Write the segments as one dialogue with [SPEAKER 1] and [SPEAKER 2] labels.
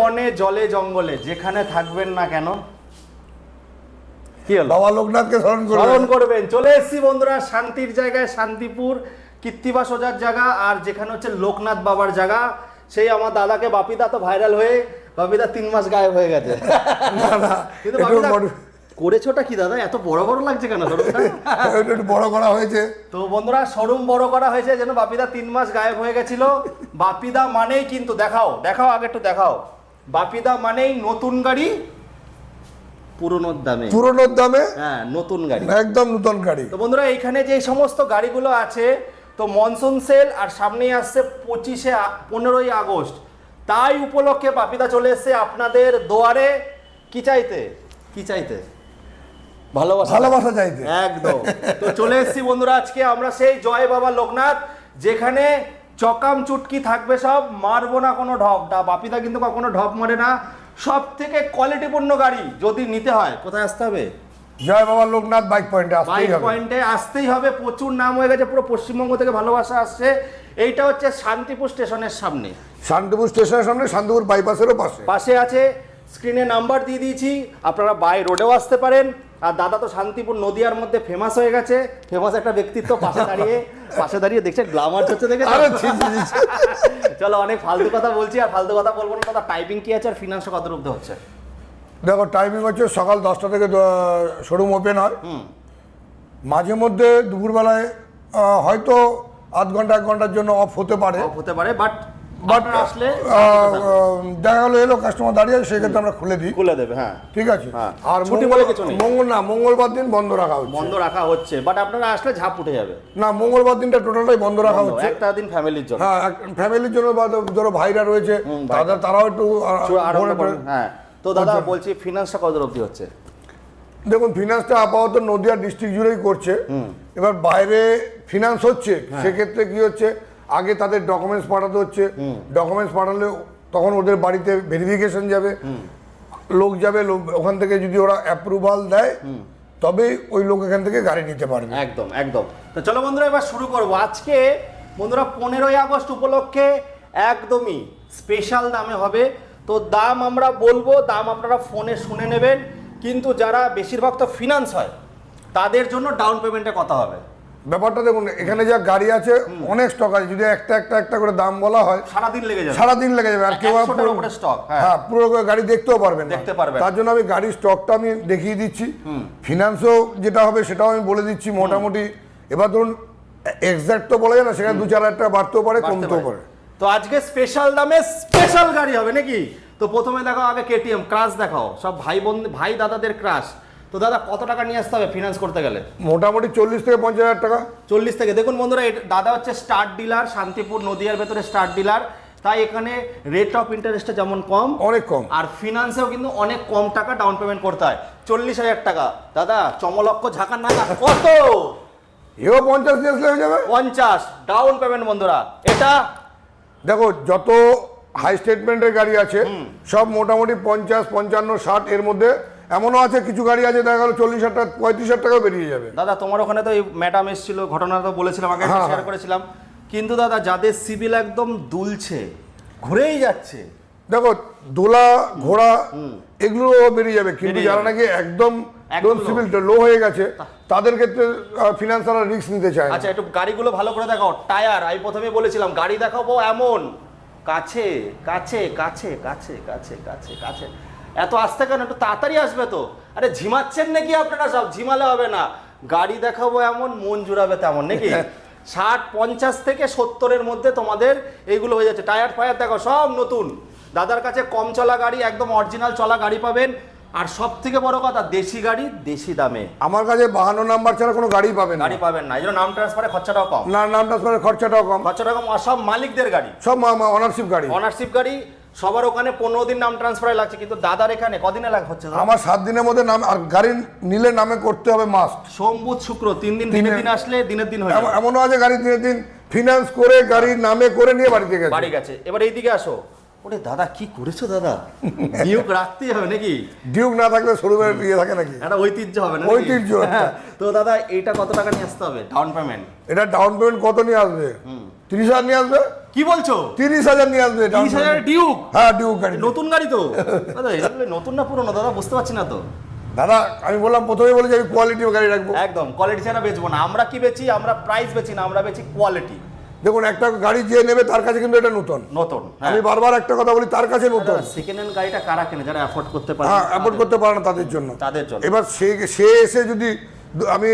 [SPEAKER 1] বনে জলে জঙ্গলে যেখানে থাকবেন না কেন, কি হলো,
[SPEAKER 2] বাবা লোকনাথকে
[SPEAKER 1] স্মরণ করবেন। চলে এসেছি বন্ধুরা শান্তির জায়গায়, শান্তিপুর কৃত্তিবাস ওঝার জায়গা, আর যেখানে হচ্ছে লোকনাথ বাবার জায়গা। সেই আমার দাদাকে বাপিদা তো ভাইরাল হয়ে বাপিদা 3 মাস গায়েব হয়ে গেছে। কিন্তু বাপিদা করেছোটা কি দাদা, এত বড় বড় লাগছে কেন শোরুমটা?
[SPEAKER 2] একটু বড় করা হয়েছে
[SPEAKER 1] তো বন্ধুরা শোরুম বড় করা হয়েছে যেন বাপিদা 3 মাস গায়েব হয়ে গেছিল। বাপিদা মানেই কিন্তু দেখাও দেখাও আগে একটু দেখাও, বাপিদা মানেই নতুন গাড়ি পুরনোর দামে, হ্যাঁ নতুন গাড়ি,
[SPEAKER 2] একদম নতুন গাড়ি।
[SPEAKER 1] তো বন্ধুরা এইখানে যে সমস্ত গাড়িগুলো আছে, তো মনসুন সেল আর সামনেই আসছে 15ই আগস্ট, তাই উপলক্ষে বাপিদা চলে এসেছে আপনাদের দুয়ারে। কি চাইতে
[SPEAKER 2] ভালোবাসা চাইতে,
[SPEAKER 1] একদম। তো চলে এসেছি বন্ধুরা আজকে আমরা সেই জয় বাবা লোকনাথ, যেখানে চকাম চুটকি থাকবে সব, মারবো না কোনো ঢপ। বাপিদা কিন্তু কখনো ঢপ মারে না। সব থেকে কোয়ালিটিপূর্ণ গাড়ি যদি নিতে হয় কোথায় আসতে হবে?
[SPEAKER 2] জয় বাবা লোকনাথ বাইক পয়েন্টে
[SPEAKER 1] আসতেই হবে। প্রচুর নাম হয়ে গেছে, পুরো পশ্চিমবঙ্গ থেকে ভালোবাসা আসছে। এইটা হচ্ছে শান্তিপুর স্টেশনের সামনে,
[SPEAKER 2] শান্তিপুর বাইপাসেরও পাশে
[SPEAKER 1] আছে। স্ক্রিনে নাম্বার দিয়ে দিয়েছি, আপনারা বাই রোডেও আসতে পারেন। আর দাদা তো শান্তিপুর নদিয়ার মধ্যে ফেমাস হয়ে গেছে, ফেমাস একটা ব্যক্তিত্ব। পাশে দাঁড়িয়ে দেখছে গ্লামার হচ্ছে দেখে। চলো অনেক ফালতু কথা বলছি, আর ফালতু কথা বলবো না দাদা। টাইপিং কি আছে আর ফিনান্স কত রূপে হচ্ছে?
[SPEAKER 2] দেখো টাইমিং হচ্ছে সকাল 10টা থেকে শোরুম ওপেন হয়। মাঝে মধ্যে দুপুরবেলায় হয়তো আধ ঘন্টা 1 ঘন্টার জন্য অফ হতে পারে,
[SPEAKER 1] বাট আসলে
[SPEAKER 2] দেখা গেলো এলো কাস্টমার দাঁড়িয়ে, সেক্ষেত্রে আমরা খুলে দেবে।
[SPEAKER 1] হ্যাঁ
[SPEAKER 2] ঠিক আছে।
[SPEAKER 1] আর ছুটি বলে কিছু নেই,
[SPEAKER 2] মঙ্গলবার দিন বন্ধ রাখা হচ্ছে।
[SPEAKER 1] বাট আপনারা আসলে ঝাঁপ উঠে যাবে
[SPEAKER 2] না, মঙ্গলবার দিনটা টোটালটাই বন্ধ রাখা হচ্ছে।
[SPEAKER 1] একটা দিন ফ্যামিলির জন্য,
[SPEAKER 2] হ্যাঁ ফ্যামিলির জন্য, বা ধরো ভাইরা রয়েছে তারাও একটু
[SPEAKER 1] হ্যাঁ। তো দাদা বলছি ফিনান্সটা কত অবধি হচ্ছে?
[SPEAKER 2] দেখুন ফিনান্সটা আপাতত নদিয়া ডিস্ট্রিক্ট জুড়েই করছে। এবার বাইরে ফিনান্স হচ্ছে, সেক্ষেত্রে কি হচ্ছে, আগে তাদের ডকুমেন্টস পাঠাতে হচ্ছে। ডকুমেন্টস পাঠালে তখন ওদের বাড়িতে ভেরিফিকেশন যাবে, লোক যাবে, ওখান থেকে যদি ওরা অ্যাপ্রুভাল দেয় তবেই ওই লোক এখান থেকে গাড়ি নিতে পারবে।
[SPEAKER 1] একদম। তো চলো বন্ধুরা এবার শুরু করবো। আজকে বন্ধুরা 15ই আগস্ট উপলক্ষে একদমই স্পেশাল দামে হবে। তো দাম আমরা বলবো, দাম আপনারা ফোনে শুনে নেবেন। কিন্তু যারা বেশিরভাগ তো ফিনান্স হয় তাদের জন্য ডাউন পেমেন্টে কথা হবে।
[SPEAKER 2] ব্যাপারটা দেখুন, এখানে যা গাড়ি আছে অনেক স্টক আছে, যদি একটা করে দাম বলা হয় সারাদিন লেগে যাবে। আর কেউ পুরো গাড়ি দেখতেও পারবেন না। তার জন্য আমি গাড়ির স্টকটা আমি দেখিয়ে দিচ্ছি। ফিনান্সও যেটা হবে সেটাও আমি বলে দিচ্ছি মোটামুটি। এবার ধরুন এক্সাক্ট তো বলা যায় না, সেখানে 2-4 হাজার টাকা বাড়তেও পারে, কমতেও পারে।
[SPEAKER 1] তো আজকে স্পেশাল দামে স্পেশাল গাড়ি হবে নাকি? তো প্রথমে দেখাও আগে কেটিএম ক্রাশ দেখাও, সব ভাই দাদাদের ক্রাশ। তো দাদা কত টাকা নিয়ে আসতে হবে ফিনান্স করতে গেলে?
[SPEAKER 2] মোটামুটি 40 থেকে 50 হাজার টাকা।
[SPEAKER 1] 40 থেকে। দেখুন বন্ধুরা, দাদা হচ্ছে স্টার্ট ডিলার, শান্তিপুর নদিয়ার ভেতরে স্টার্ট ডিলার। তাই এখানে রেট অফ ইন্টারেস্টটা যেমন
[SPEAKER 2] অনেক কম,
[SPEAKER 1] আর ফিনান্সেও কিন্তু অনেক কম টাকা ডাউন পেমেন্ট করতে হয়। 40,000 টাকা। দাদা চমলক্ষ ঝাঁকার না কত?
[SPEAKER 2] এও 50 দিয়ে আসলে হয়ে যাবে।
[SPEAKER 1] 50 ডাউন পেমেন্ট বন্ধুরা। এটা
[SPEAKER 2] দেখো যত হাই স্টেটমেন্টের গাড়ি আছে সব মোটামুটি 50, 55, 60 এর মধ্যে। এমনও আছে কিছু গাড়ি আছে দেখা গেল 40,000 টাকা 35,000 টাকাও বেরিয়ে যাবে।
[SPEAKER 1] দাদা তোমার ওখানে তো এই ম্যাডাম এসেছিল, ঘটনা তো বলেছিলাম আগে, শেয়ার করেছিলাম। কিন্তু দাদা যাদের সিভিল একদম দুলছে, ঘুরেই যাচ্ছে,
[SPEAKER 2] দেখো দোলা ঘোড়া এগুলো বেরিয়ে যাবে। কিন্তু যারা নাকি একদম সিভিলটা লো হয়ে গেছে তাদের ক্ষেত্রে ফিনান্সাররা রিস্ক নিতে চায়।
[SPEAKER 1] আচ্ছা একটু গাড়িগুলো ভালো করে দেখাও। টায়ার আমি প্রথমে বলেছিলাম গাড়ি দেখাবো এমন কাছে কাছে কাছে কাছে কাছে কাছে কাছে। এত আসতে কেন? একটু তাড়াতাড়ি আসবে তো। আরে ঝিমাচ্ছেন নাকি আপনারা? সব ঝিমালে হবে না। গাড়ি দেখাবো এমন, মন জুড়াবে তেমন নাকি? 60, 50 থেকে 70-এর মধ্যে তোমাদের এইগুলো হয়ে যাচ্ছে। টায়ার ফায়ার দেখো সব নতুন। দাদার কাছে কম চলা গাড়ি, একদম অরিজিনাল চলা গাড়ি পাবেন। আর সব থেকে বড় কথা, দেশি গাড়ি দেশি দামে।
[SPEAKER 2] আমার কাছে 52 নাম্বার ছাড়া কোনো গাড়ি পাবেন
[SPEAKER 1] না। এই জন্য নাম ট্রান্সফারের খরচাটাও কম।
[SPEAKER 2] নাম ট্রান্সফারের খরচাটাও কম।
[SPEAKER 1] আর সব মালিকদের গাড়ি,
[SPEAKER 2] সব অনারশিপ গাড়ি।
[SPEAKER 1] সবার ওখানে 15 দিন নাম ট্রান্সফারে লাগছে, কিন্তু দাদার এখানে কদিনে হচ্ছে?
[SPEAKER 2] আমার 7 দিনের মধ্যে নাম। আর গাড়ি নিলে নামে করতে হবে মাস্ট।
[SPEAKER 1] সোম বুধ শুক্র 3 দিন, দিন আসলে দিনের দিন হয়ে যাবে।
[SPEAKER 2] এমনও আছে গাড়ি দিনের দিন ফিনান্স করে গাড়ি নামে করে নিয়ে বাড়ি গেছে।
[SPEAKER 1] এবার এইদিকে আসো। ওরে দাদা কি করেছো দাদা? ডিউক রাখতেই হবে নাকি?
[SPEAKER 2] ডিউক না থাকলে শোরুমের ইয়ে থাকে নাকি?
[SPEAKER 1] একটা ঐতিহ্য হবে না?
[SPEAKER 2] ঐতিহ্য।
[SPEAKER 1] তো দাদা এইটা কত টাকা নিয়ে আসতে হবে ডাউন পেমেন্ট?
[SPEAKER 2] এটা ডাউন পেমেন্ট কত নিয়ে আসবে? 30,000 নিয়ে আসবে।
[SPEAKER 1] কি বলছো?
[SPEAKER 2] 30,000 নিয়ে আসবে।
[SPEAKER 1] 30,000 ডিউক?
[SPEAKER 2] হ্যাঁ ডিউক গাড়ি।
[SPEAKER 1] নতুন গাড়ি তো দাদা? এগুলো নতুন না পুরনো দাদা বুঝতে পারছি না তো।
[SPEAKER 2] দাদা আমি বললাম প্রথমে বলে যে আমি কোয়ালিটি গাড়ি রাখবো।
[SPEAKER 1] একদম কোয়ালিটি ছাড়া বেচবো না। আমরা কি বেচি? আমরা প্রাইস বেচি না, আমরা বেচি কোয়ালিটি।
[SPEAKER 2] দেখুন একটা গাড়ি যে নেবে তার কাছে কিন্তু এটা নতুন। আমি বারবার একটা কথা বলি, তার কাছে নতুন।
[SPEAKER 1] সেকেন্ড হ্যান্ড গাড়িটা কারা কেনে? যারা অ্যাফোর্ড করতে পারে।
[SPEAKER 2] হ্যাঁ অ্যাফোর্ড করতে পারে না তাদের জন্য। এবার সে এসে যদি আমি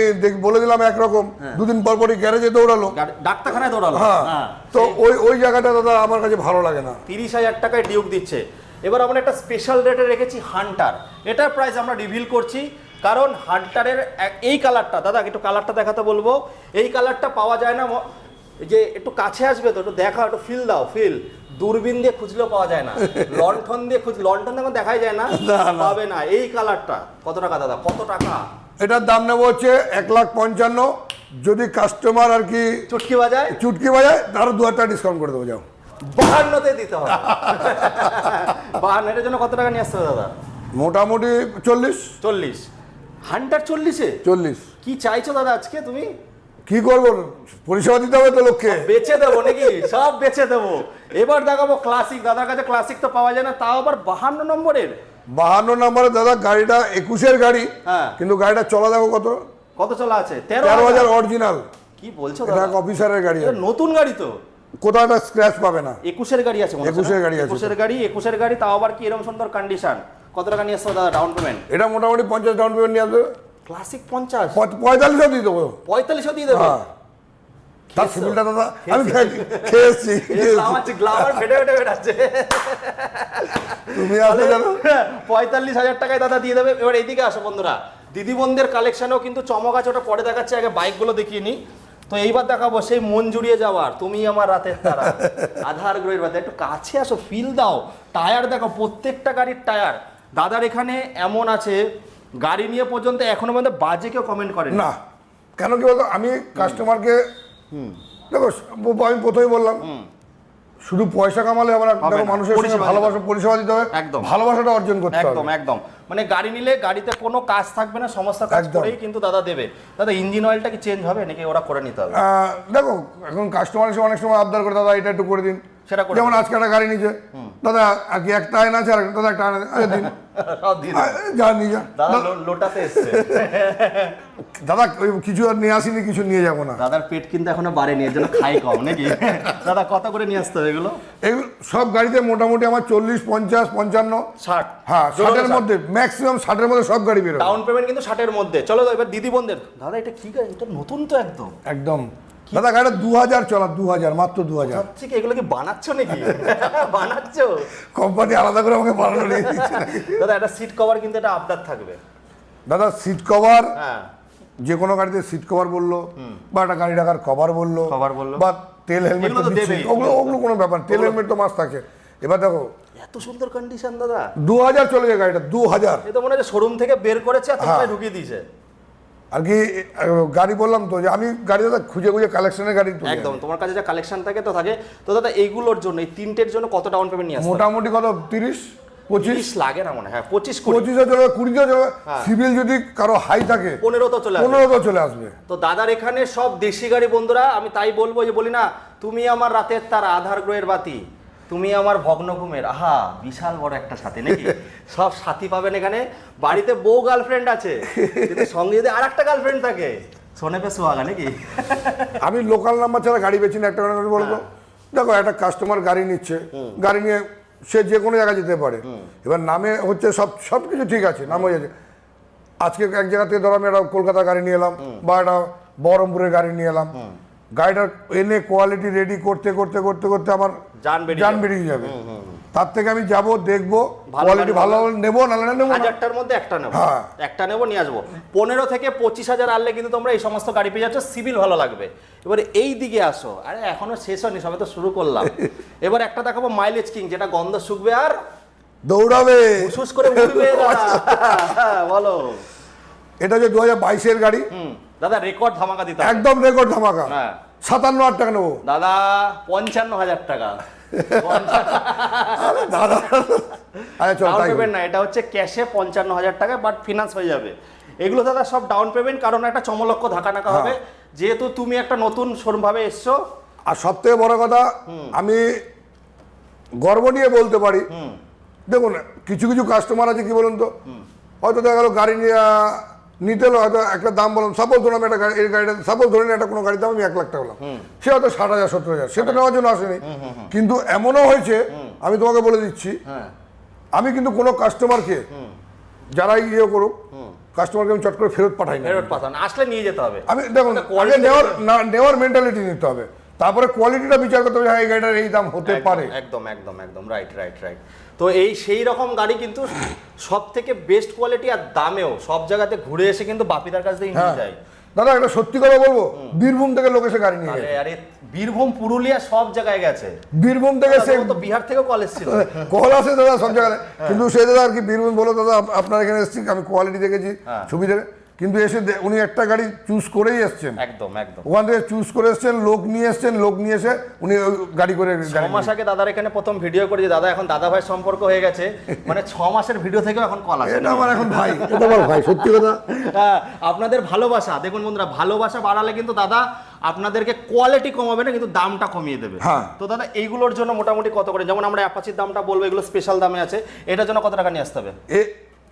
[SPEAKER 2] বলে দিলাম একরকম, দুদিন পর পরই গ্যারেজে দৌড়ালো,
[SPEAKER 1] ডাক্তারখানায় দৌড়ালো,
[SPEAKER 2] হ্যাঁ তো ওই জায়গাটা দাদা আমার কাছে ভালো লাগে না।
[SPEAKER 1] 30,000 টাকায় ডিউক দিচ্ছে। এবার আমরা একটা স্পেশাল রেটে রেখেছি হান্টার। এটার প্রাইস আমরা রিভিল করছি কারণ হান্টারের এই কালারটা, দাদা একটু কালারটা দেখাতে বলবো। এই কালারটা পাওয়া যায় না। এই যে একটু কাছে আসবে তো, একটু দেখা, একটু ফিল দাও, ফিল। দূরবীন দিয়ে খুঁজলেও পাওয়া যায় না, লণ্ঠন দিয়ে লণ্ঠন দেখো দেখাই যায় না, পাবে না। এই কালারটা কত টাকা দাদা? কত টাকা?
[SPEAKER 2] এটার দাম নেবো হচ্ছে 1,55,000। যদি কাস্টমার আর কি
[SPEAKER 1] চুটকি বাজায়
[SPEAKER 2] তারও 2,000 টাকা ডিসকাউন্ট করে দেবো। যাও
[SPEAKER 1] 52-তে দিতে হবে। 52 এর জন্য কত টাকা নিয়ে আসতে হবে দাদা?
[SPEAKER 2] মোটামুটি 40।
[SPEAKER 1] হান্টার 40-এ?
[SPEAKER 2] 40
[SPEAKER 1] কি চাইছো দাদা আজকে তুমি?
[SPEAKER 2] কি করবো, পরিষেবা দিতে হবে তো লোককে।
[SPEAKER 1] বেচে দেবো নাকি? সব বেচে দেবো। এবার দেখাবো ক্লাসিক। দাদার কাছে ক্লাসিক তো পাওয়া যায় না, তাও আবার 52 নম্বরের।
[SPEAKER 2] 52 নম্বরে দাদা গাড়িটা 21-এর গাড়ি, কিন্তু গাড়িটা চলা দেখো কত
[SPEAKER 1] চলা আছে?
[SPEAKER 2] 13,000 অরিজিনাল।
[SPEAKER 1] কি বলছো
[SPEAKER 2] দাদা? এটা অফিসারের গাড়ি,
[SPEAKER 1] নতুন গাড়ি তো,
[SPEAKER 2] কোথাও একটা স্ক্র্যাচ পাবে না।
[SPEAKER 1] 21-এর গাড়ি আছে, 21-এর গাড়ি, তাও আবার কি এরকম সুন্দর কন্ডিশন। কত টাকা নিয়ে আসছো দাদা ডাউন পেমেন্ট?
[SPEAKER 2] এটা মোটামুটি 50 ডাউন পেমেন্ট নিয়ে আসবে।
[SPEAKER 1] ক্লাসিক 50?
[SPEAKER 2] 45 দিয়ে দেবো।
[SPEAKER 1] 45 দিয়ে দেবো?
[SPEAKER 2] তার সিভিলটা দাদা আমি খেয়ে এসেছি।
[SPEAKER 1] গ্লামার ফেটে বেড়াচ্ছে।
[SPEAKER 2] তুমি আসলে জানো
[SPEAKER 1] 45,000 টাকায় দাদা দিয়ে দেবে। এবার এইদিকে আসো বন্ধুরা, দিদি বোনদের কালেকশনেও কিন্তু চমক আছে, ওটা পরে দেখাচ্ছে। আগে বাইকগুলো দেখিয়ে নিই। তো এইবার দেখাবো সেই মন জুড়িয়ে যাওয়ার তুমি আমার রাতের তারা, আধার গ্রহের বাদে। একটু কাছে আসো, ফিল দাও। টায়ার দেখো, প্রত্যেকটা গাড়ির টায়ার দাদার এখানে এমন আছে, গাড়ি নিয়ে পর্যন্ত এখনো পর্যন্ত বাজে কেউ কমেন্ট করে
[SPEAKER 2] না। কেন কি বলতো, আমি কাস্টমারকে দেখো, আমি প্রথমেই বললাম শুধু পয়সা কামালে হবে না, দেখো মানুষের সঙ্গে ভালোবাসা, পরিষেবা দিতে হবে, একদম ভালোবাসাটা অর্জন করতে হবে।
[SPEAKER 1] একদম মানে গাড়ি নিলে গাড়িতে কোনো কাজ থাকবে না, সমস্ত কাজ করেই কিন্তু দাদা দেবে। দাদা ইঞ্জিন অয়েলটা কি চেঞ্জ হবে নাকি ওরা করে নিতে হবে?
[SPEAKER 2] দেখো এখন কাস্টমার এসে অনেক সময় আবদার করে, দাদা এটা একটু করে দিন, সেটা করে। যেমন আজকে একটা গাড়ি নিচে, দাদা আর কি একটা আয়না আছে, আর দাদা একটা আয়না দিন, সব দিন যা নিয়ে যা।
[SPEAKER 1] দাদা লোটাতে এসছে
[SPEAKER 2] দাদা, কিছু আর নিয়ে আসিনি, কিছু নিয়ে যাবো না।
[SPEAKER 1] দাদার পেট কিন্তু এখনো বাড়েনি, এর জন্য খাই কম নাকি? দাদা কত করে নিয়ে আসতে হবে এগুলো?
[SPEAKER 2] সব গাড়িতে মোটামুটি আমার 40, 50, 55,
[SPEAKER 1] 60।
[SPEAKER 2] হ্যাঁ 60-এর মধ্যে, ম্যাক্সিমাম 60-এর মধ্যে সব গাড়ি বেরোয়।
[SPEAKER 1] ডাউন পেমেন্ট কিন্তু 60-এর মধ্যে। চলো এবার দিদি বোনদের। দাদা এটা কি গাড়ি? এটা নতুন তো একদম।
[SPEAKER 2] দাদা গাড়িটা 2000 চলা, 2000, মাত্র 2000।
[SPEAKER 1] ঠিক, এগুলো কি বানাচ্ছ নাকি? বানাচ্ছ?
[SPEAKER 2] কোম্পানি আলাদা করে আমাকে বানানো নিয়ে দিচ্ছে।
[SPEAKER 1] দাদা এটা সিট কভার কিন্তু এটা আপডেট থাকবে।
[SPEAKER 2] দাদা সিট কভার, যে কোনো গাড়িতে সিট কভার বললো, বা একটা গাড়ি রাখার কভার বললো, বা তেল হেলমেট, ওগুলো কোনো ব্যাপার, তেল হেলমেট তো মাস্ট থাকে। এবার দেখো
[SPEAKER 1] এত সুন্দর কন্ডিশন দাদা,
[SPEAKER 2] 2000 চলে যায় গাড়িটা, 2000।
[SPEAKER 1] এটা মনে হয় শোরুম থেকে বের করেছে আর তোমরা ঢুকিয়ে দিয়েছে
[SPEAKER 2] আর কি। গাড়ি বললাম তো যে আমি গাড়ি দাদা খুঁজে কালেকশনের গাড়ি,
[SPEAKER 1] একদম তোমার কাছে যা কালেকশন থাকে তো থাকে। তো দাদা এইগুলোর জন্য, এই তিনটের জন্য কত ডাউন পেমেন্ট নিয়ে আসতে?
[SPEAKER 2] মোটামুটি কত 30-25
[SPEAKER 1] লাগে না মনে হয়?
[SPEAKER 2] 25-20 চলে, 20 চলে। সিভিল যদি কারো হাই থাকে
[SPEAKER 1] 15 তো চলে আসবে। তো দাদার এখানে সব দেশি গাড়ি বন্ধুরা। আমি তাই বলবো, যে বলি না তুমি আমার রাতের তারা, আধার গ্রহের বাতি, তুমি আমার ভগ্ন ঘুমের, আহা বিশাল বড় একটা সাথী নাকি? সব সাথী পাবেন এখানে। বাড়িতে বউ গার্লফ্রেন্ড আছে, কিন্তু সঙ্গে যদি আর একটা গার্লফ্রেন্ড থাকে, সোনে পে সোহাগা নাকি? আমি
[SPEAKER 2] লোকাল নাম্বার ছাড়া গাড়ি বেছি না। একটা কথা বলবো, দেখো একটা কাস্টমার গাড়ি নিচ্ছে, গাড়ি নিয়ে সে যে কোনো জায়গায় যেতে পারে। এবার নামে হচ্ছে সব কিছু ঠিক আছে, নাম হয়ে যাচ্ছে। আজকে এক জায়গা থেকে ধরো আমি একটা কলকাতা গাড়ি নিয়ে এলাম, বা একটা বহরমপুরের গাড়ি নিয়ে এলাম, গাড়িটা এনে কোয়ালিটি রেডি করতে করতে করতে করতে আমার জান বেরিয়ে যাবে। তার থেকে আমি যাব, দেখবো, কোয়ালিটি ভালো নেবো, নাহলে নেবো না।
[SPEAKER 1] 1000টার মধ্যে একটা নেবো, নিয়ে আসবো। 15 থেকে 25,000 আনলে কিন্তু তোমরা এই সমস্ত গাড়ি পেয়ে যাচ্ছ, সিভিল ভালো লাগবে। এবারে এই দিকে আসো, আরে এখনো শেষ হয়নি, সবে তো শুরু করলাম। এবার একটা দেখাবো মাইলেজ কিং, যেটা গন্ধ শুকবে আর
[SPEAKER 2] দৌড়াবে,
[SPEAKER 1] হুস করে উঠবে। বলো,
[SPEAKER 2] এটা যে 2022-এর গাড়ি
[SPEAKER 1] দাদা, রেকর্ড ধামাকা দিতে,
[SPEAKER 2] একদম রেকর্ড ধামাকা। 57,000 টাকা নেবো
[SPEAKER 1] দাদা, 55,000 টাকা
[SPEAKER 2] দাদা।
[SPEAKER 1] ডাউন পেমেন্ট না, এটা হচ্ছে ক্যাশে 55,000 টাকা, বাট ফিনান্স হয়ে যাবে। এগুলো দাদা সব ডাউন পেমেন্ট, কারণ একটা চমলক্ষ ধাক্কা নাকা হবে। যেহেতু তুমি একটা নতুন শোরুম ভাবে এসছো,
[SPEAKER 2] আর সব থেকে বড় কথা আমি গর্ব নিয়ে বলতে পারি, দেখুন কিছু কিছু কাস্টমার আছে কি বলুন তো, হয়তো দেখা গেল গাড়ি নিতে হলো, হয়তো একটা দাম বললাম, সাপোজ ধরুন একটা গাড়ি, এই গাড়িটা সাপোজ ধরে একটা কোনো গাড়ির দাম আমি 1 লাখ টাকা বললাম, সে হয়তো 60,000 70,000 সেটা নেওয়ার জন্য আসেনি। কিন্তু এমনও হয়েছে, আমি তোমাকে বলে দিচ্ছি, আমি কিন্তু কোনো কাস্টমারকে যারাই ইয়ে করুক, কাস্টমারকে আমি চট করে ফেরত পাঠাই না,
[SPEAKER 1] ফেরত পাঠান, আসলে নিয়ে যেতে হবে।
[SPEAKER 2] আমি দেখুন আগে নেওয়ার মেন্টালিটি নিতে হবে, তারপরে কোয়ালিটিটা বিচার করতে হবে, হ্যাঁ এই গাড়িটার এই দাম হতে পারে।
[SPEAKER 1] একদম একদম একদম রাইট রাইট রাইট। তো এই সেই রকম গাড়ি কিন্তু সব থেকে বেস্ট কোয়ালিটি আর দামেও সব জায়গাতে ঘুরে এসে কিন্তু বাপিদার কাছ থেকে নিয়ে যায়।
[SPEAKER 2] দাদা একটা সত্যি কথা বলবো, বীরভূম থেকে লোক এসে গাড়ি নিয়ে গেছে।
[SPEAKER 1] আরে বীরভূম পুরুলিয়া সব জায়গায় গেছে,
[SPEAKER 2] বীরভূম থেকে সে
[SPEAKER 1] তো বিহার থেকেও কল এসেছিল,
[SPEAKER 2] কল আসে দাদা সব জায়গায়, কিন্তু সে দাদা আর কি বীরভূম বলো দাদা আপনার এখানে এসেছি, আমি কোয়ালিটি দেখেছি ছবি দেখে, কিন্তু এসে উনি একটা গাড়ি চুজ করেই এসছেন,
[SPEAKER 1] একদম একদম
[SPEAKER 2] ওখান থেকে চুজ করে এসছেন, লোক নিয়ে এসছেন, লোক নিয়ে এসে উনি গাড়ি করে
[SPEAKER 1] 6 মাস আগে দাদার এখানে প্রথম ভিডিও করে যে দাদা এখন দাদা ভাই সম্পর্ক হয়ে গেছে, মানে 6 মাসের ভিডিও থেকেও এখন কল আসে।
[SPEAKER 2] এটা আমার এখন ভাই, এটা আমার ভাই, সত্যি কথা।
[SPEAKER 1] আপনাদের ভালোবাসা দেখুন বন্ধুরা, ভালোবাসা বাড়ালে কিন্তু দাদা আপনাদেরকে কোয়ালিটি কমাবে না, কিন্তু দামটা কমিয়ে দেবে। তো দাদা এইগুলোর জন্য মোটামুটি কত করে, যেমন আমরা অ্যাপাচির দামটা বলবো, এগুলো স্পেশাল দামে আছে, এটার জন্য কত টাকা নিয়ে আসতে হবে?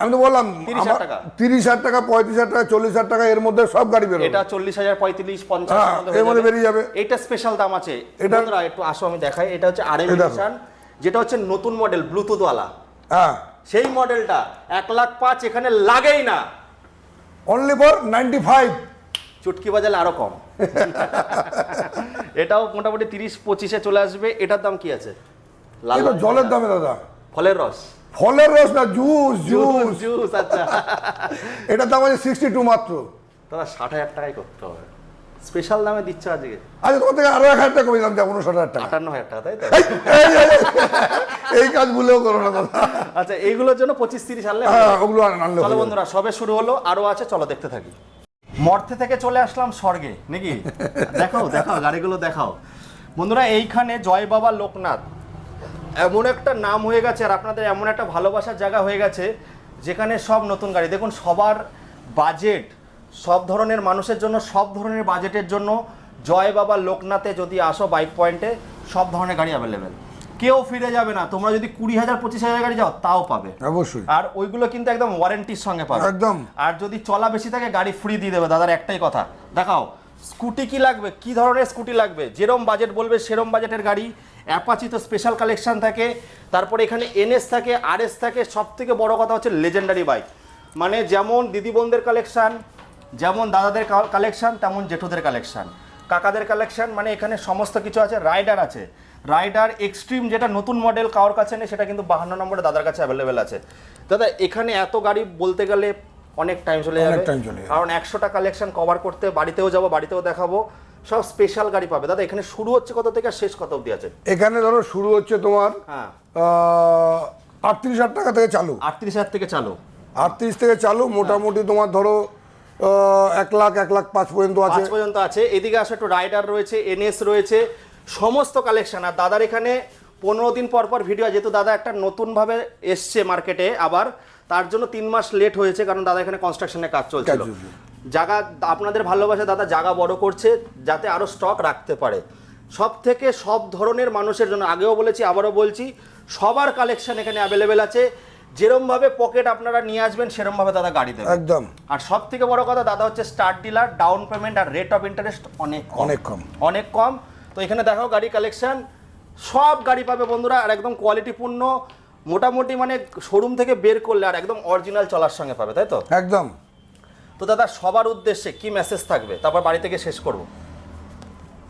[SPEAKER 2] আমি তো বললাম
[SPEAKER 1] 30,000 টাকা,
[SPEAKER 2] 30,000 টাকা, 35,000 টাকা, 40,000 টাকা, এর মধ্যে সব গাড়ি বেরোবে।
[SPEAKER 1] এটা 40,000 35 50
[SPEAKER 2] এর মধ্যে বেরিয়ে যাবে।
[SPEAKER 1] এটা স্পেশাল দাম আছে। এটা একটু আসো আমি দেখাই, এটা হচ্ছে RM এডিশন, যেটা হচ্ছে নতুন মডেল ব্লুটুথ ওয়ালা, সেই মডেলটা 1,05,000 এখানে লাগেই না,
[SPEAKER 2] অনলি ফর 95,
[SPEAKER 1] চুটকি বাজালে আরো কম। এটাও মোটামুটি 30-25-এ চলে আসবে। এটার দাম কি আছে?
[SPEAKER 2] এটা জলের দামে দাদা,
[SPEAKER 1] ফলের রস,
[SPEAKER 2] ফলের রস না, জুস জুস
[SPEAKER 1] জুস। আচ্ছা,
[SPEAKER 2] এটার দাম আছে 62 মাত্র।
[SPEAKER 1] দাদা 60,000 টাকাই করতে হবে, স্পেশাল দামে দিচ্ছে আজকে।
[SPEAKER 2] আচ্ছা তোমার থেকে আরো 1,000 টাকা কমে দাম, 59,000 টাকা,
[SPEAKER 1] 58,000 টাকা, তাই তো?
[SPEAKER 2] এই কাজ ভুলেও করো না দাদা।
[SPEAKER 1] আচ্ছা, এইগুলোর জন্য 25-30 আনলে,
[SPEAKER 2] ওগুলো আনলে।
[SPEAKER 1] চলো বন্ধুরা, সবে শুরু হলো, আরো আছে, চলো দেখতে থাকি। মর্থে থেকে চলে আসলাম স্বর্গে নাকি? দেখাও দেখাও গাড়িগুলো দেখাও বন্ধুরা। এইখানে জয় বাবা লোকনাথ এমন একটা নাম হয়ে গেছে, আর আপনাদের এমন একটা ভালোবাসার জায়গা হয়ে গেছে, যেখানে সব নতুন গাড়ি। দেখুন সবার বাজেট, সব ধরনের মানুষের জন্য, সব ধরনের বাজেটের জন্য জয় বাবা লোকনাথে যদি আসো বাইক পয়েন্টে, সব ধরনের গাড়ি অ্যাভেলেবেল, কেউ ফিরে যাবে না। তোমরা যদি 20,000-25,000 গাড়ি যাও তাও পাবে
[SPEAKER 2] অবশ্যই,
[SPEAKER 1] আর ওইগুলো কিন্তু একদম ওয়ারেন্টির সঙ্গে পাবে
[SPEAKER 2] একদম।
[SPEAKER 1] আর যদি চলা বেশি থাকে গাড়ি ফ্রি দিয়ে দেবে। দাদার একটাই কথা, দেখাও স্কুটি কি লাগবে, কি ধরনের স্কুটি লাগবে, যেরম বাজেট বলবে সেরম বাজেটের গাড়ি। অ্যাপাচি তো স্পেশাল কালেকশন থাকে, তারপরে এখানে NS থাকে, RS থাকে, সব থেকে বড় কথা হচ্ছে লেজেন্ডারি বাইক, মানে যেমন দিদি বোনদের কালেকশন, যেমন দাদাদের কালেকশন, তেমন জেঠুদের কালেকশন, কাকাদের কালেকশন, মানে এখানে সমস্ত কিছু আছে। রাইডার আছে, রাইডার এক্সট্রিম, যেটা নতুন মডেল কারোর কাছে নেই, সেটা কিন্তু 52 নম্বরে দাদার কাছে অ্যাভেলেবেল আছে। দাদা এখানে এত গাড়ি বলতে গেলে অনেক টাইম চলে যাবে, কারণ 100টা কালেকশন কভার করতে, বাড়িতেও যাবো, বাড়িতেও দেখাবো, সব স্পেশাল গাড়ি পাবে। দাদা এখানে শুরু হচ্ছে কত থেকে শেষ কত অবধি আছে?
[SPEAKER 2] এখানে ধরো শুরু হচ্ছে তোমার 38,000 টাকা থেকে চালু,
[SPEAKER 1] 38,000 থেকে চালু,
[SPEAKER 2] 38 থেকে চালু, মোটামুটি তোমার ধরো 1 লাখ 1,05,000 পর্যন্ত আছে,
[SPEAKER 1] 5 পর্যন্ত আছে। এদিকে আসো একটু, রাইডার রয়েছে, NS রয়েছে, সমস্ত কালেকশন। আর দাদার এখানে 15 দিন পর পর ভিডিও, যেহেতু দাদা একটা নতুনভাবে এসছে মার্কেটে আবার, তার জন্য 3 মাস লেট হয়েছে, কারণ দাদা এখানে কনস্ট্রাকশনের কাজ চলছিল। জায়গা আপনাদের ভালোবাসা, দাদা জায়গা বড় করছে যাতে আরও স্টক রাখতে পারে। সব থেকে সব ধরনের মানুষের জন্য, আগেও বলেছি আবারও বলছি, সবার কালেকশন এখানে অ্যাভেলেবেল আছে। যেরমভাবে পকেট আপনারা নিয়ে আসবেন সেরমভাবে দাদা গাড়ি দেবে
[SPEAKER 2] একদম।
[SPEAKER 1] আর সব থেকে বড় কথা, দাদা হচ্ছে স্টার্ট ডিলার, ডাউন পেমেন্ট আর রেট অফ ইন্টারেস্ট অনেক কম। তো এখানে দেখাও গাড়ি কালেকশন, সব গাড়ি পাবে বন্ধুরা, আর একদম কোয়ালিটিপূর্ণ, মোটামুটি মানে শোরুম থেকে বের করলে আর একদম অরিজিনাল চলার সঙ্গে পাবে, তাই তো?
[SPEAKER 2] একদম।
[SPEAKER 1] তো দাদা সবার উদ্দেশ্যে কি মেসেজ থাকবে, তারপর বাড়ি থেকে শেষ করব?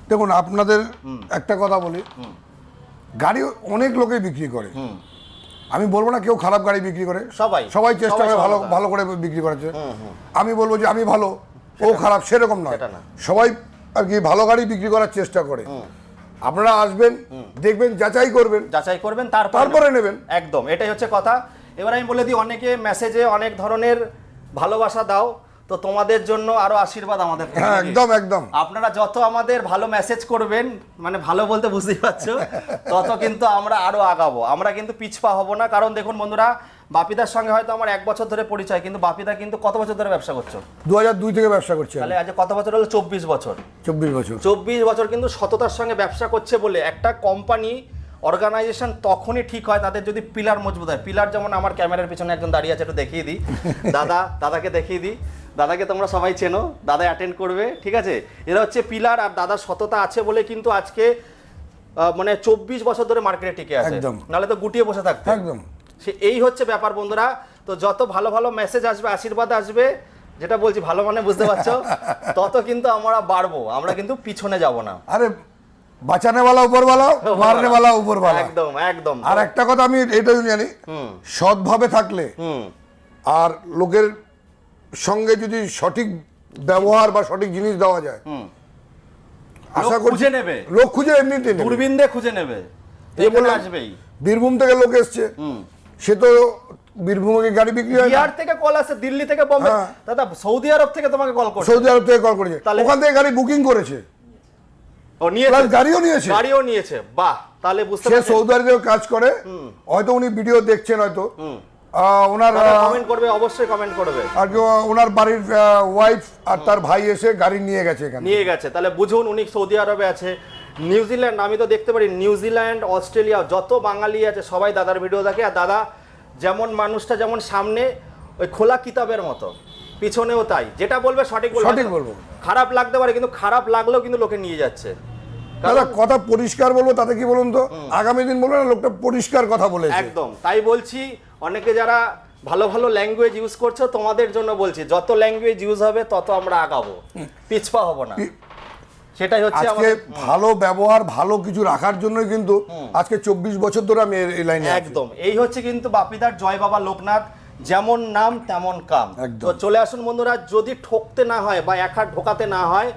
[SPEAKER 2] দেখুন আপনাদের একটা কথা বলি, গাড়ি অনেক লোকেই বিক্রি করে, আমি বলবো না কেউ খারাপ গাড়ি বিক্রি করে, সবাই চেষ্টা করে ভালো করে বিক্রি করেছে। আমি বলবো যে আমি ভালো ও খারাপ, সেরকম নয়, সবাই আর কি ভালো গাড়ি বিক্রি করার চেষ্টা করে। আপনারা আসবেন, দেখবেন, যাচাই করবেন, তারপরে নেবেন,
[SPEAKER 1] একদম এটাই হচ্ছে কথা। এবার আমি বলে দিই, অনেকে মেসেজে অনেক ধরনের ভালোবাসা দাও, তো তোমাদের জন্য আরো আশীর্বাদ আমাদের।
[SPEAKER 2] একদম একদম,
[SPEAKER 1] আপনারা যত আমাদের ভালো মেসেজ করবেন, মানে ভালো বলতে বুঝতেই পারছো, তত কিন্তু আমরা আরো আগাবো, আমরা কিন্তু পিছপা হব না। কারণ দেখুন বন্ধুরা, বাপিদার সঙ্গে হয়তো আমার 1 বছর ধরে পরিচয়, কিন্তু বাপিদা কিন্তু কত বছর ধরে ব্যবসা করছো?
[SPEAKER 2] 2002 থেকে ব্যবসা করছি।
[SPEAKER 1] তাহলে আজ কত বছর হলো? 24 বছর। 24 বছর কিন্তু সততার সঙ্গে ব্যবসা করছে বলে একটা কোম্পানি অর্গানাইজেশন তখনই ঠিক হয় তাদের যদি পিলার মজবুত হয়। পিলার যেমন আমার ক্যামেরার পিছনে একজন দাঁড়িয়ে আছে, একটু দেখিয়ে দিই। দাদাকে দেখিয়ে দিই। দাদাকে তোমরা সবাই চেনো, দাদা অ্যাটেন্ড করবে, ঠিক আছে? এরা হচ্ছে পিলার, আর দাদার সততা আছে বলে কিন্তু আজকে মানে 24 বছর ধরে মার্কেটে টিকে আছে, নাহলে তো গুটিয়ে বসে থাকতো।
[SPEAKER 2] একদম
[SPEAKER 1] এই হচ্ছে ব্যাপার বন্ধুরা। তো যত ভালো ভালো মেসেজ আসবে, আশীর্বাদ আসবে, যেটা বলছি ভালো মানে বুঝতে পারছো, তত কিন্তু আমরা বাড়বো, আমরা কিন্তু পিছনে যাব না।
[SPEAKER 2] আরে বাঁচানে वाला ऊपर वाला, মারনে वाला ऊपर वाला।
[SPEAKER 1] একদম একদম।
[SPEAKER 2] আর একটা কথা আমি এটাই জানি, সৎভাবে থাকলে আর লোকের সঙ্গে যদি সঠিক ব্যবহার বা সঠিক জিনিস দেওয়া যায়, আশা করি
[SPEAKER 1] খুঁজে নেবে,
[SPEAKER 2] লোক খুঁজে এমনিতে নেবে,
[SPEAKER 1] দূরবীন দিয়ে খুঁজে নেবে, এখানে আসবেই।
[SPEAKER 2] বীরভূম থেকে লোক এসছে, সে তো বীরভূমে গাড়ি বিক্রি হয়,
[SPEAKER 1] বিহার থেকে কল আসে, দিল্লি থেকে, বোম্বে, দাদা সৌদি আরব থেকে তোমাকে কল করছে,
[SPEAKER 2] সৌদি আরব থেকে কল করেছে, ওখান থেকে গাড়ি বুকিং করেছে,
[SPEAKER 1] ও নিয়েছে, গাড়িও নিয়েছে। বাহ, তাহলে বুঝতে পারছেন,
[SPEAKER 2] সে সৌদি আরবে কাজ করে, হয়তো উনি ভিডিও দেখছেন, হয়তো ওনার
[SPEAKER 1] কমেন্ট করবে, অবশ্যই কমেন্ট করবে।
[SPEAKER 2] আর ওনার বাড়ির ওয়াইফ আর তার ভাই এসে গাড়ি নিয়ে গেছে, এখানে
[SPEAKER 1] নিয়ে গেছে। তাহলে বুঝুন উনি সৌদি আরবে আছে, নিউজিল্যান্ড, আমি তো দেখতে পারি নিউজিল্যান্ড, অস্ট্রেলিয়া, যত বাঙালি আছে সবাই দাদার ভিডিও দেখে। আর দাদা যেমন মানুষটা যেমন সামনে ওই খোলা কিতাবের মতো, পিছনেও তাই, যেটা বলবে সঠিক বলবো। খারাপ লাগতে পারে, কিন্তু খারাপ লাগলেও কিন্তু লোকে নিয়ে যাচ্ছে।
[SPEAKER 2] দাদা কথা পরিষ্কার বলবো, তাতে কি বলুন তো, আগামী দিন বলবো না লোকটা পরিষ্কার কথা বলেছে।
[SPEAKER 1] একদম তাই বলছি, অনেকে যারা ভালো ভালো ল্যাঙ্গুয়েজ ইউজ করছো তোমাদের জন্য বলছি, যত ল্যাঙ্গুয়েজ ইউজ হবে তত আমরা আগাবো, পিছপা হব না। সেটাই হচ্ছে আমাদের
[SPEAKER 2] ভালো ব্যবহার, ভালো কিছু রাখার জন্যই কিন্তু আজকে 24 বছর ধরে আমি এই লাইনে
[SPEAKER 1] একদম। এই হচ্ছে কিন্তু বাপিদার জয় বাবা লোকনাথ, যেমন নাম তেমন কাম। তো চলে আসুন বন্ধুরা, যদি ঠকতে না হয় বা এক হাত ঢোকাতে না হয়,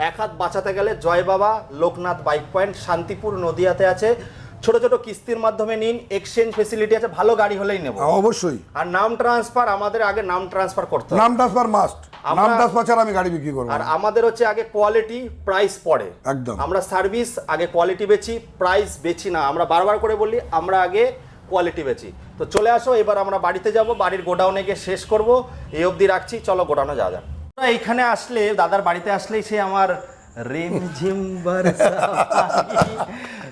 [SPEAKER 1] এক হাত বাঁচাতে গেলে জয় বাবা লোকনাথ বাইক পয়েন্ট, শান্তিপুর নদিয়াতে আছে। ছোট ছোট কিস্তির মাধ্যমে নিন, এক্সচেঞ্জ ফেসিলিটি আছে, ভালো গাড়ি হলেই নেব
[SPEAKER 2] অবশ্যই।
[SPEAKER 1] আর নাম ট্রান্সফার, আমাদের আগে নাম ট্রান্সফার করতে হবে,
[SPEAKER 2] নাম ট্রান্সফার মাস্ট, নাম ট্রান্সফার ছাড়া আমি গাড়ি বিক্রি করব।
[SPEAKER 1] আর আমাদের হচ্ছে আগে কোয়ালিটি, প্রাইস পড়ে।
[SPEAKER 2] একদম, আমরা
[SPEAKER 1] সার্ভিস আগে, কোয়ালিটি বেচি, প্রাইস বেচি না। আমরা বারবার করে বলি, আমরা আগে কোয়ালিটি বেচি। তো চলে আসো, এবার আমরা বাড়িতে যাব, বাড়ির গোডাউনে গিয়ে শেষ করব। এই অবধি রাখছি, চলো গোডাউনে যাওয়া যাক। এইখানে আসলে, দাদার বাড়িতে আসলেই সে আমার রিমঝিম বরসা,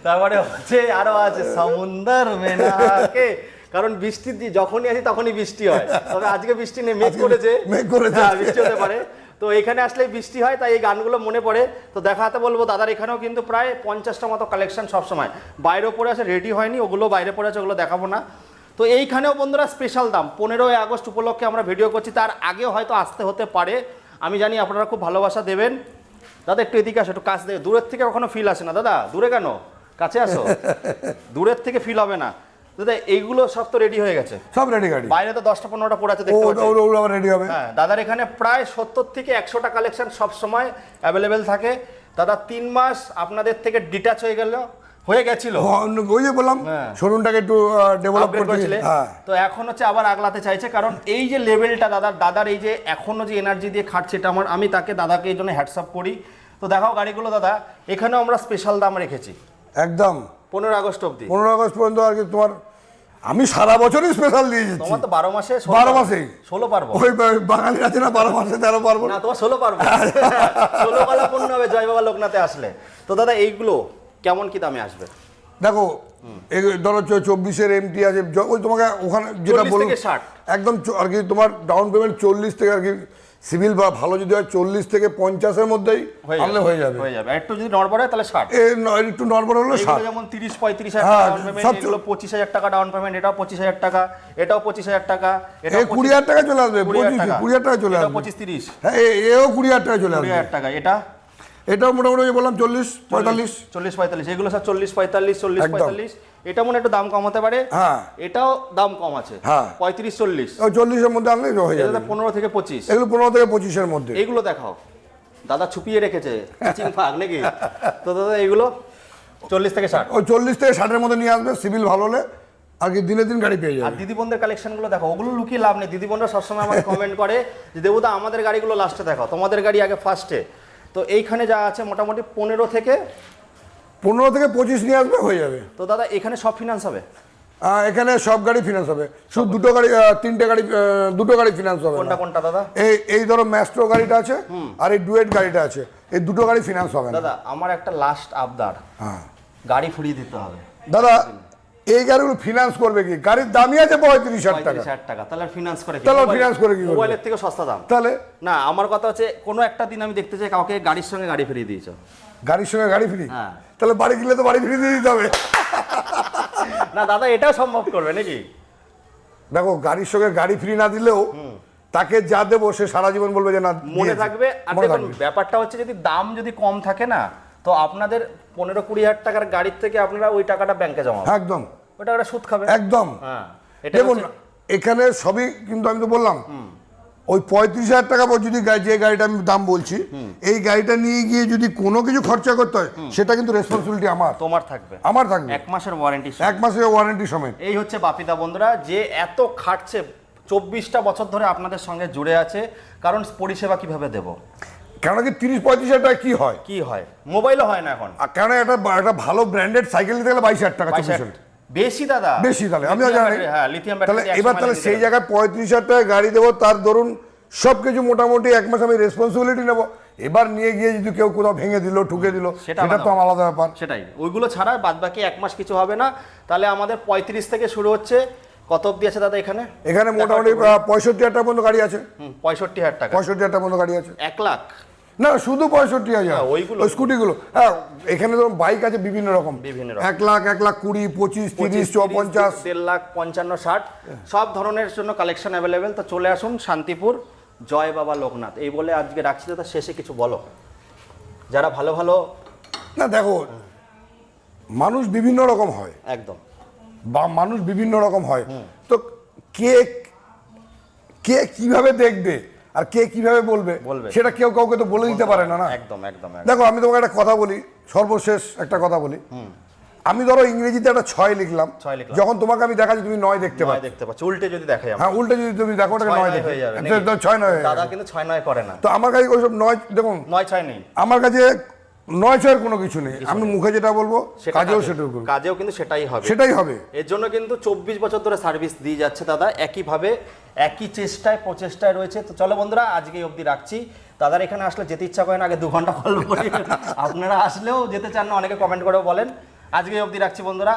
[SPEAKER 1] তারপরে হচ্ছে আরো আছে সমুন্দর মেনাকে, কারণ বৃষ্টি যখনই আসি তখনই বৃষ্টি হয়। তবে আজকে বৃষ্টি নেই, মেঘ করেছে, বৃষ্টি হতে পারে। তো এখানে আসলেই বৃষ্টি হয়, তাই এই গানগুলো মনে পড়ে। তো দেখাতে বলবো, দাদার এখানেও কিন্তু প্রায় 50টা মতো কালেকশন সবসময় বাইরে পড়ে আছে, রেডি হয়নি, ওগুলো বাইরে পড়ে আছে, ওগুলো দেখাবো না। তো এইখানেও বন্ধুরা স্পেশাল দাম, 15ই আগস্ট উপলক্ষে আমরা ভিডিও করছি, তার আগেও হয়তো আসতে হতে পারে, আমি জানি আপনারা খুব ভালোবাসা দেবেন। দাদা একটু এদিকে আসো, একটু কাছ থেকে, দূরের থেকে কখনো ফিল আসে না। দাদা দূরে কেন, কাছে আসো, দূরের থেকে ফিল হবে না। দাদা এইগুলো সব তো রেডি হয়ে গেছে,
[SPEAKER 2] সব রেডি গাড়ি,
[SPEAKER 1] বাইরে তো 10টা 15টা পড়ে আছে, দেখতে পাচ্ছেন,
[SPEAKER 2] ওগুলো রেডি হবে।
[SPEAKER 1] হ্যাঁ, দাদার এখানে প্রায় 70 থেকে 100টা কালেকশন সব সময় অ্যাভেলেবেল থাকে। দাদা 3 মাস আপনাদের থেকে ডিটাচ হয়ে গেছিল,
[SPEAKER 2] ওই যে বললাম শোরুমটাকে একটু ডেভেলপ করতে,
[SPEAKER 1] তো এখন হচ্ছে আবার আগলাতে চাইছে, কারণ এই যে লেভেলটা দাদার এই যে এখনো যে এনার্জি দিয়ে খাটছে, এটা আমি তাকে, দাদাকে এই জন্য হ্যাটসঅ্যাপ করি। তো দেখাও গাড়িগুলো দাদা, এখানেও আমরা স্পেশাল দাম রেখেছি
[SPEAKER 2] একদম
[SPEAKER 1] 15 আগস্ট অবধি,
[SPEAKER 2] 15 আগস্ট পর্যন্ত। আর কি তোমার আমি সারা বছরই স্পেশাল দিয়ে দিচ্ছি।
[SPEAKER 1] তোমার তো 12 মাসে 16 পারবো,
[SPEAKER 2] ওই বাঙালি আছে না 12 মাসে 13 পারবো
[SPEAKER 1] না, তোমার 16 পারবো, 16 পালা পূর্ণ হবে জয় বাবা লোকনাথে আসলে। তো দাদা এইগুলো কেমন কি দামে আসবে?
[SPEAKER 2] দেখো, ধরো 24-এর এমটি আছে, ওই তোমাকে ওখানে যেটা বলবো একদম আর কি, তোমার ডাউন পেমেন্ট 40 থেকে আর কি, সিভিল বা ভালো যদি হয় 40 থেকে 50-এর মধ্যেই আনলে হয়ে যাবে।
[SPEAKER 1] একটু যদি নড়বড় হয় তাহলে 60,
[SPEAKER 2] একটু নড়বড় হলে 60,
[SPEAKER 1] যেমন 30-35 হাজার টাকা ডাউন পেমেন্ট, এগুলো 25,000 টাকা ডাউন পেমেন্ট, এটাও 25,000 টাকা, এটাও 25,000 টাকা,
[SPEAKER 2] এটাও 20,000 টাকা চলে আসবে, 20,000 টাকা চলে আসবে,
[SPEAKER 1] 25-30,
[SPEAKER 2] হ্যাঁ এও 20,000 টাকা চলে আসবে,
[SPEAKER 1] 20,000 টাকা।
[SPEAKER 2] এটাও মোটামুটি বললাম 40-45,
[SPEAKER 1] এগুলো স্যার 40-45, এটা মনে একটু দাম কম হতে পারে,
[SPEAKER 2] হ্যাঁ
[SPEAKER 1] এটাও দাম কম আছে, 35-40,
[SPEAKER 2] 40-এর মধ্যে আনলে হয়ে যাবে,
[SPEAKER 1] 15 থেকে 25,
[SPEAKER 2] এগুলো 15 থেকে 25-এর মধ্যে।
[SPEAKER 1] এগুলো দেখাও, দাদা ছুপিয়ে রেখেছে টিচিং ফাঁক নাকি? তো দাদা এগুলো 40 থেকে 60,
[SPEAKER 2] ওই 40 থেকে 60-এর মধ্যে নিয়ে আসবে, সিভিল ভালো হলে আর কি দিনে দিন গাড়ি পেয়ে যাবে।
[SPEAKER 1] আর দিদি বোনদের কালেকশনগুলো দেখো, ওগুলো লুকিয়ে লাভ নেই, দিদি বোনরা সবসময় আমাকে কমেন্ট করে যে দেবুদা আমাদের গাড়িগুলো লাস্টে দেখাও, তোমাদের গাড়ি আগে ফার্স্টে। তো এইখানে যা আছে মোটামুটি 15 থেকে
[SPEAKER 2] 25 নিয়ে আসবে, হয়ে যাবে।
[SPEAKER 1] তো দাদা এখানে সব ফিনান্স হবে?
[SPEAKER 2] এখানে সব গাড়ি ফিনান্স হবে, শুধু দুটো গাড়ি, তিনটে গাড়ি, দুটো গাড়ি ফিনান্স হবে।
[SPEAKER 1] কোনটা কোনটা দাদা?
[SPEAKER 2] এই ধরো ম্যাস্ট্রো গাড়িটা আছে আর এই ডুয়েট গাড়িটা আছে, এই দুটো গাড়ি ফিনান্স হবে না।
[SPEAKER 1] দাদা আমার একটা লাস্ট আবদার, গাড়ি ফিরিয়ে দিতে হবে।
[SPEAKER 2] দাদা এই গাড়িগুলো ফিনান্স করবে কি? গাড়ির দামই আছে 35,000 টাকা।
[SPEAKER 1] 35,000 টাকা, তাহলে ফিনান্স করে কি?
[SPEAKER 2] তাহলে ফিনান্স করে কি করবে?
[SPEAKER 1] মোবাইলের থেকে সস্তা দাম।
[SPEAKER 2] তাহলে
[SPEAKER 1] না, আমার কথা হচ্ছে কোনো একটা দিন আমি দেখতে চাই কাউকে গাড়ির সঙ্গে গাড়ি ফিরিয়ে দিয়েছো।
[SPEAKER 2] গাড়ির সঙ্গে গাড়ি ফ্রি?
[SPEAKER 1] হ্যাঁ।
[SPEAKER 2] তাহলে বাড়ি কিনলে তো বাড়ি ফিরিয়ে দিয়ে দিতে হবে।
[SPEAKER 1] না দাদা, এটাও সম্ভব করবে নাকি?
[SPEAKER 2] দেখো, গাড়ির সঙ্গে গাড়ি ফ্রি না দিলেও তাকে যা দেবো সে সারা জীবন বলবে যে না,
[SPEAKER 1] মনে
[SPEAKER 2] দিয়েছি।
[SPEAKER 1] থাকবে। আর
[SPEAKER 2] মনে
[SPEAKER 1] দেখুন
[SPEAKER 2] থাকবে।
[SPEAKER 1] ব্যাপারটা হচ্ছে যদি দাম যদি কম থাকে না, তো আপনাদের 15-20 টাকার গাড়ির থেকে আপনারা ওই টাকাটা ব্যাংকে জমাবেন।
[SPEAKER 2] একদম
[SPEAKER 1] ওটা একটা সুদ খাবে।
[SPEAKER 2] একদম।
[SPEAKER 1] হ্যাঁ, এটা
[SPEAKER 2] দেখুন এখানে সবই কিন্তু আমি তো বললাম ওই 35,000 টাকা যদি যে গাড়িটা আমি দাম বলছি, এই গাড়িটা নিয়ে গিয়ে যদি কোনো কিছু খরচা করতে হয় সেটা কিন্তু রেসপন্সিবিলিটি আমার,
[SPEAKER 1] তোমার থাকবে।
[SPEAKER 2] আমার থাকবে
[SPEAKER 1] 1 মাসের ওয়ারেন্টি।
[SPEAKER 2] 1 মাসের ওয়ারেন্টি সমেত।
[SPEAKER 1] এই হচ্ছে বাপিদা বন্ধুরা, যে এত খাটছে, 24টা বছর ধরে আপনাদের সঙ্গে জুড়ে আছে। কারণ পরিষেবা কিভাবে দেব?
[SPEAKER 2] কেন কি 30-35,000 টাকা কি হয়?
[SPEAKER 1] কি হয়? মোবাইলও হয় না এখন।
[SPEAKER 2] আর কেন একটা ভালো ব্র্যান্ডেড সাইকেল নিতে গেলে 22,000 টাকা, 24,000
[SPEAKER 1] বেশি দাদা,
[SPEAKER 2] বেশি। তাহলে আমিও জানি।
[SPEAKER 1] হ্যাঁ, লিথিয়াম
[SPEAKER 2] তাহলে
[SPEAKER 1] ব্যাটারি।
[SPEAKER 2] এবার তাহলে সেই জায়গায় 35,000 টাকা গাড়ি দেবো, তার ধরুন সব কিছু মোটামুটি 1 মাস আমি রেসপন্সিবিলিটি নেবো। এবার নিয়ে গিয়ে যদি কেউ কোথাও ভেঙে দিল, ঠুকে দিল, সেটা তো আমার আলাদা ব্যাপার।
[SPEAKER 1] সেটাই, ওইগুলো ছাড়া বাদ বাকি 1 মাস কিছু হবে না। তাহলে আমাদের 35 থেকে শুরু হচ্ছে। কত অবধি আছে দাদা এখানে?
[SPEAKER 2] এখানে মোটামুটি 65,000 টাকা পর্যন্ত গাড়ি আছে।
[SPEAKER 1] 65,000 টাকা।
[SPEAKER 2] 65,000 টাকা পর্যন্ত গাড়ি আছে।
[SPEAKER 1] 1 লাখ
[SPEAKER 2] না, শুধু 65,000।
[SPEAKER 1] ওইগুলো
[SPEAKER 2] ওই স্কুটিগুলো। হ্যাঁ, এখানে ধরুন বাইক আছে বিভিন্ন রকম। 1 লাখ, 1,20,000, 25, 30, 50,
[SPEAKER 1] 1.5 লাখ, 55, 60 সব ধরনের জন্য কালেকশন অ্যাভেলেবেল। তো চলে আসুন শান্তিপুর, জয় বাবা লোকনাথ। এই বলে আজকে রাখছি দাদা, শেষে কিছু বলো যারা ভালো ভালো।
[SPEAKER 2] না দেখো, মানুষ বিভিন্ন রকম হয়,
[SPEAKER 1] একদম,
[SPEAKER 2] বা মানুষ বিভিন্ন রকম হয়। তো কে কে কিভাবে দেখবে আর কে কিভাবে বলবে সেটা কেউ কাউকে তো বলে দিতে পারে না। না
[SPEAKER 1] একদম একদম।
[SPEAKER 2] দেখো, আমি তোমাকে একটা কথা বলি, সর্বশেষ একটা কথা বলি। আমি ধরো ইংরেজিতে একটা 6 লিখলাম, যখন তোমাকে আমি দেখাচ্ছি তুমি 9 দেখতে পাচ্ছ।
[SPEAKER 1] উল্টে যদি দেখাই,
[SPEAKER 2] হ্যাঁ, উল্টে যদি তুমি দেখো ওটাকে 9 দেখে 6-9
[SPEAKER 1] দাদা কিন্তু 6-9 করে না।
[SPEAKER 2] তো আমার কাছে ওইসব 9, দেখুন
[SPEAKER 1] 9-6 নেই
[SPEAKER 2] আমার কাছে। 9-6 কোনো কিছু নেই। আমি মুখে যেটা বলবো কাজেও সেটাই করব,
[SPEAKER 1] কাজেও কিন্তু সেটাই হবে। এর জন্য কিন্তু 24 বছর ধরে সার্ভিস দিয়ে যাচ্ছে দাদা, একইভাবে একই চেষ্টায় প্রচেষ্টায় রয়েছে। তো চলো বন্ধুরা, আজকে অবধি রাখছি। দাদার এখানে আসলে যেতে ইচ্ছা করে না, আগে 2 ঘন্টা কল করি। আপনারা আসলেও যেতে চান না, অনেকে কমেন্ট করেও বলেন। আজকে অবধি রাখছি বন্ধুরা।